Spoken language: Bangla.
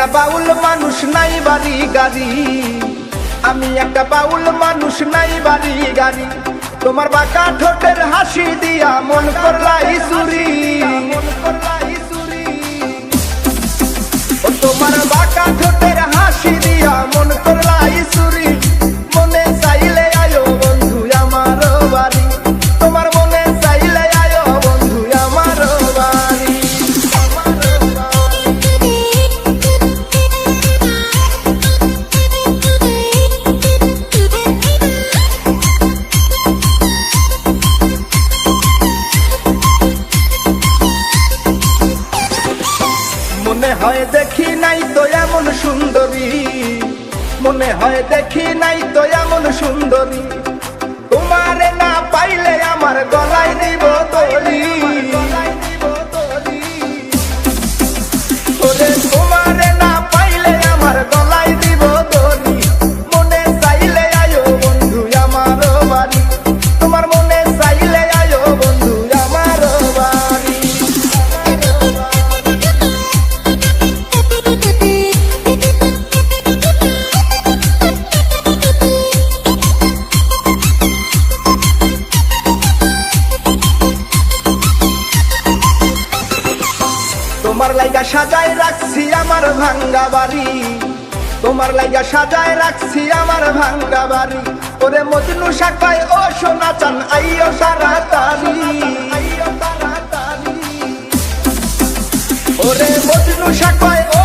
একটা বাউল মানুষ নাই বাড়ি গাড়ি, আমি একটা বাউল মানুষ নাই বাড়ি গাড়ি। তোমার বাঁকা ঠোঁটের হাসি দিয়া মন করলাই চুরি, ও তোমার বাঁকা ঠোঁটের হাসি দিয়া মন করলাই চুরি। মনে চাইলে আয়ো বন্ধু আমার বাড়ি, তোমার মনে চাইলে আয়ো বন্ধু আমার বাড়ি। মনে হয় দেখি নাই তো এমন সুন্দরী, মনে হয় দেখি নাই তো এমন সুন্দরী। তোমারে না পাইলে আমার গলায় দিব দড়ি, ওরে তোমারে না পাইলে আমার গলায় দিব দড়ি। মনে চাইলে আয়ো বন্ধু আমার বাড়ি, তোমার মনে চাইলে আয়ো বন্ধু আমার বাড়ি। তোমার লাইগা সাজায় রাখছি আমার ভাঙ্গা বাড়ি, তোমার লাইগা সাজায় রাখছি আমার ভাঙ্গা বাড়ি। ওরে মজনু শাখায় ও সোনা চান আইও তাড়াতাড়ি, ওরে মজনু শাখায় ও